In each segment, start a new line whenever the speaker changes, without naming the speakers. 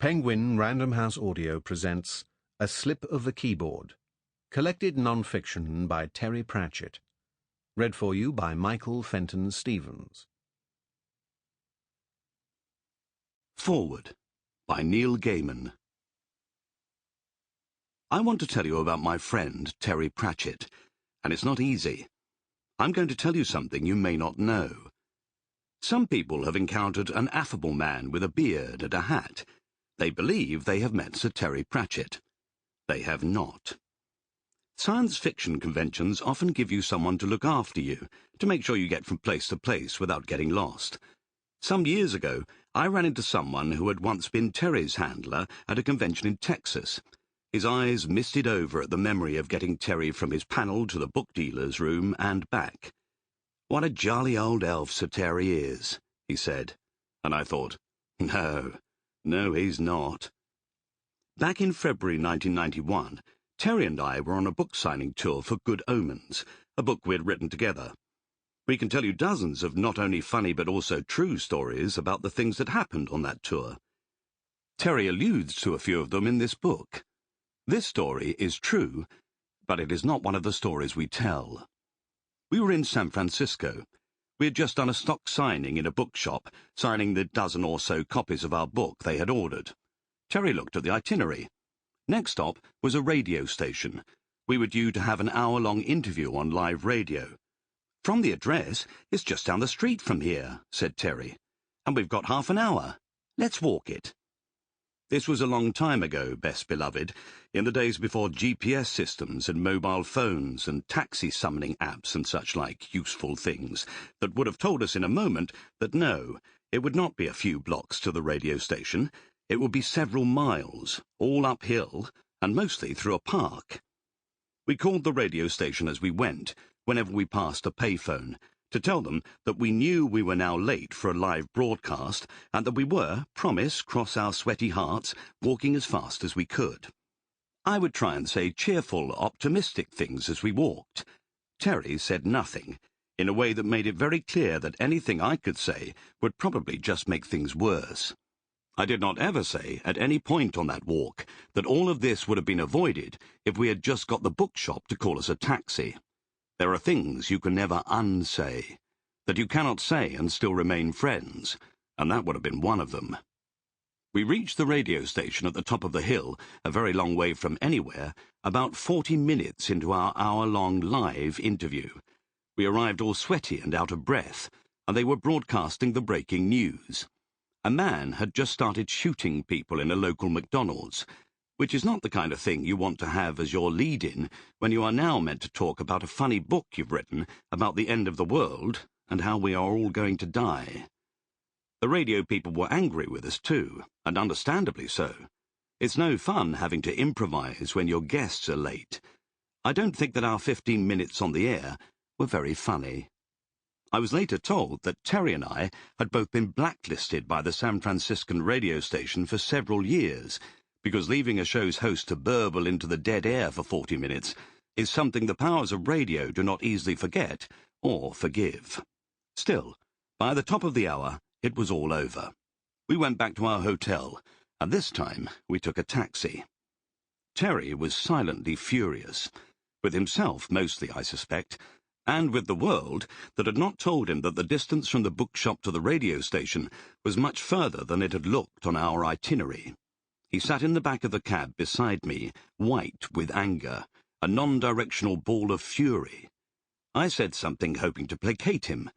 Penguin Random House Audio presents A Slip of the Keyboard, collected non-fiction by Terry Pratchett. Read for you by Michael Fenton Stevens.
Forward by Neil Gaiman. I want to tell you about my friend Terry Pratchett, and it's not easy. I'm going to tell you something you may not know. Some people have encountered an affable man with a beard and a hat. They believe they have met Sir Terry Pratchett. They have not. Science fiction conventions often give you someone to look after you, to make sure you get from place to place without getting lost. Some years ago, I ran into someone who had once been Terry's handler at a convention in Texas. His eyes misted over at the memory of getting Terry from his panel to the book dealer's room and back. "What a jolly old elf Sir Terry is," he said. And I thought, No, he's not. Back in February 1991, Terry and I were on a book signing tour for Good Omens, a book we'd written together. We can tell you dozens of not only funny but also true stories about the things that happened on that tour. Terry alludes to a few of them in this book. This story is true, but it is not one of the stories we tell. We were in San Francisco. We had just done a stock signing in a bookshop, signing the dozen or so copies of our book they had ordered. Terry looked at the itinerary. Next stop was a radio station. We were due to have an hour-long interview on live radio. "From the address, it's just down the street from here," said Terry. "And we've got half an hour. Let's walk it." This was a long time ago, best beloved, in the days before GPS systems and mobile phones and taxi summoning apps and such like useful things that would have told us in a moment that no, it would not be a few blocks to the radio station. It would be several miles, all uphill, and mostly through a park. We called the radio station as we went, whenever we passed a payphone, to tell them that we knew we were now late for a live broadcast and that we were, promise, cross our sweaty hearts, walking as fast as we could. I would try and say cheerful, optimistic things as we walked. Terry said nothing, in a way that made it very clear that anything I could say would probably just make things worse. I did not ever say, at any point on that walk, that all of this would have been avoided if we had just got the bookshop to call us a taxi. There are things you can never unsay, that you cannot say and still remain friends, and that would have been one of them. We reached the radio station at the top of the hill, a very long way from anywhere, about 40 minutes into our hour-long live interview. We arrived all sweaty and out of breath, and they were broadcasting the breaking news. A man had just started shooting people in a local McDonald's, which is not the kind of thing you want to have as your lead-in when you are now meant to talk about a funny book you've written about the end of the world and how we are all going to die. The radio people were angry with us too, and understandably so. It's no fun having to improvise when your guests are late. I don't think that our 15 minutes on the air were very funny. I was later told that Terry and I had both been blacklisted by the San Franciscan radio station for several years, because leaving a show's host to burble into the dead air for 40 minutes is something the powers of radio do not easily forget or forgive. Still, by the top of the hour, it was all over. We went back to our hotel, and this time we took a taxi. Terry was silently furious, with himself mostly, I suspect, and with the world that had not told him that the distance from the bookshop to the radio station was much further than it had looked on our itinerary. He sat in the back of the cab beside me, white with anger, a non-directional ball of fury. I said something hoping to placate him.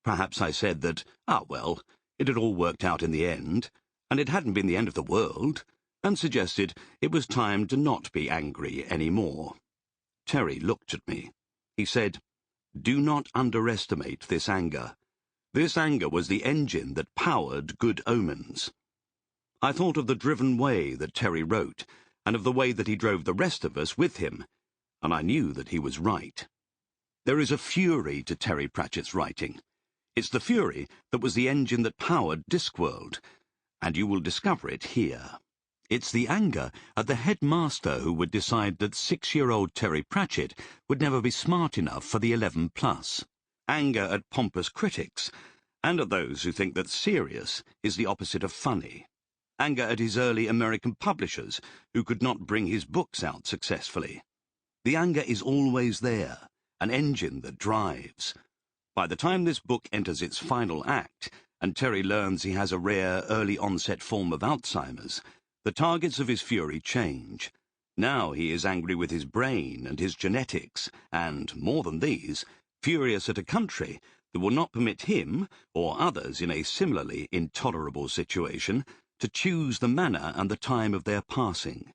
Perhaps I said that, well, it had all worked out in the end, and it hadn't been the end of the world, and suggested it was time to not be angry any more. Terry looked at me. He said, "Do not underestimate this anger. This anger was the engine that powered Good Omens." I thought of the driven way that Terry wrote, and of the way that he drove the rest of us with him, and I knew that he was right. There is a fury to Terry Pratchett's writing. It's the fury that was the engine that powered Discworld, and you will discover it here. It's the anger at the headmaster who would decide that 6-year-old Terry Pratchett would never be smart enough for the 11+. Anger at pompous critics, and at those who think that serious is the opposite of funny. anger at his early American publishers who could not bring his books out successfully. The anger is always there, an engine that drives. By the time this book enters its final act, and Terry learns he has a rare early-onset form of Alzheimer's, the targets of his fury change. Now he is angry with his brain and his genetics, and, more than these, furious at a country that will not permit him, or others in a similarly intolerable situation, to choose the manner and the time of their passing.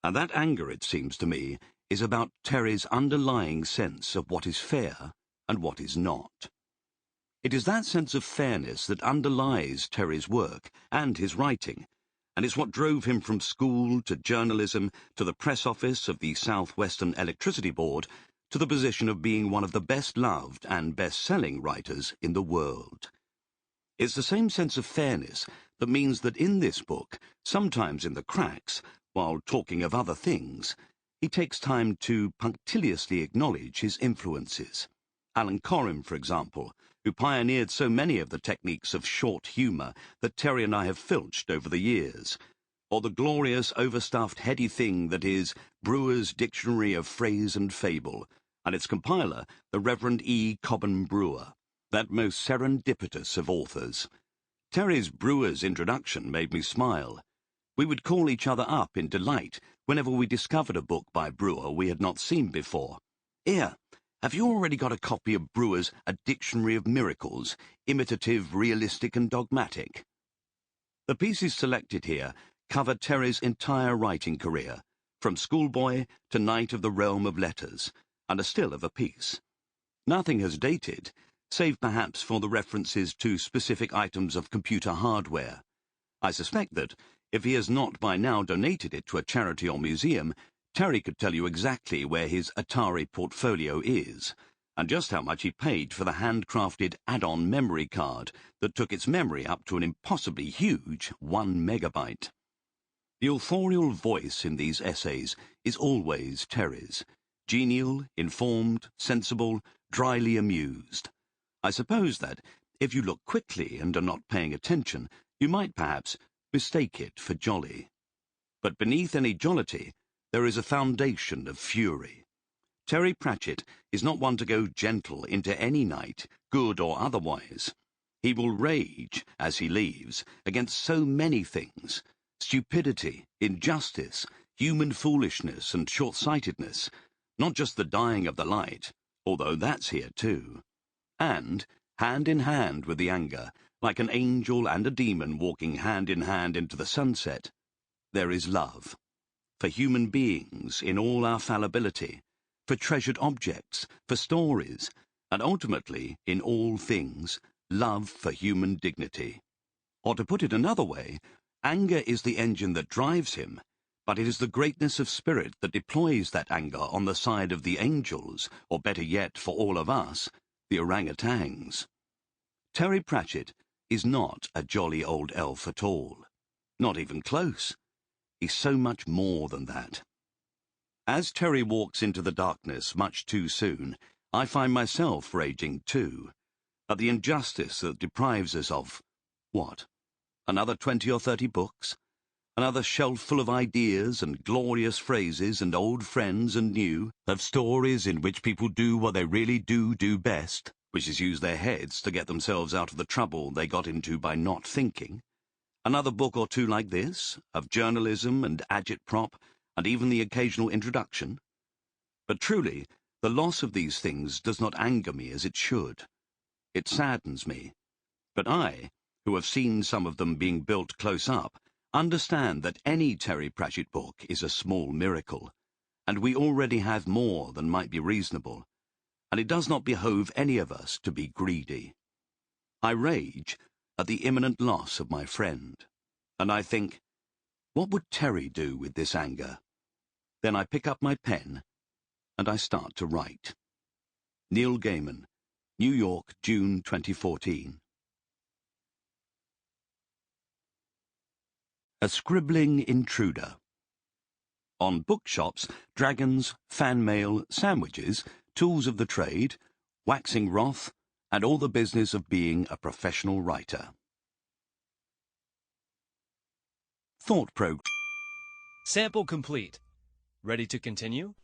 And that anger, it seems to me, is about Terry's underlying sense of what is fair and what is not. It is that sense of fairness that underlies Terry's work and his writing, and it's what drove him from school to journalism to the press office of the Southwestern Electricity Board to the position of being one of the best-loved and best-selling writers in the world. It's the same sense of fairness that means that in this book, sometimes in the cracks, while talking of other things, he takes time to punctiliously acknowledge his influences. Alan Corim, for example, who pioneered so many of the techniques of short humour that Terry and I have filched over the years, or the glorious, overstuffed, heady thing that is Brewer's Dictionary of Phrase and Fable, and its compiler, the Reverend E. Cobham Brewer, that most serendipitous of authors. Terry's Brewer's introduction made me smile. We would call each other up in delight whenever we discovered a book by Brewer we had not seen before. "Here, have you already got a copy of Brewer's A Dictionary of Miracles, imitative, realistic and dogmatic?" The pieces selected here cover Terry's entire writing career, from schoolboy to Knight of the Realm of Letters, and are still of a piece. Nothing has dated, save perhaps for the references to specific items of computer hardware. I suspect that, if he has not by now donated it to a charity or museum, Terry could tell you exactly where his Atari portfolio is, and just how much he paid for the handcrafted add-on memory card that took its memory up to an impossibly huge 1 megabyte. The authorial voice in these essays is always Terry's, genial, informed, sensible, dryly amused. I suppose that, if you look quickly and are not paying attention, you might perhaps mistake it for jolly. But beneath any jollity, there is a foundation of fury. Terry Pratchett is not one to go gentle into any night, good or otherwise. He will rage, as he leaves, against so many things: stupidity, injustice, human foolishness and short-sightedness, not just the dying of the light, although that's here too. And, hand in hand with the anger, like an angel and a demon walking hand in hand into the sunset, there is love. For human beings in all our fallibility, for treasured objects, for stories, and ultimately, in all things, love for human dignity. Or to put it another way, anger is the engine that drives him, but it is the greatness of spirit that deploys that anger on the side of the angels, or better yet, for all of us, the orangutans. Terry Pratchett is not a jolly old elf at all. Not even close. He's so much more than that. As Terry walks into the darkness much too soon, I find myself raging too, at the injustice that deprives us of, what, another 20 or 30 books? Another shelf full of ideas and glorious phrases and old friends and new, of stories in which people do what they really do best, which is use their heads to get themselves out of the trouble they got into by not thinking. Another book or two like this, of journalism and agitprop, and even the occasional introduction. But truly, the loss of these things does not anger me as it should. It saddens me. But I, who have seen some of them being built close up, understand that any Terry Pratchett book is a small miracle, and we already have more than might be reasonable, and it does not behove any of us to be greedy. I rage at the imminent loss of my friend, and I think, what would Terry do with this anger? Then I pick up my pen, and I start to write. Neil Gaiman, New York, June 2014. A Scribbling Intruder. On bookshops, dragons, fan mail, sandwiches, tools of the trade, waxing wrath, and all the business of being a professional writer. Thought program.
Sample complete. Ready to continue?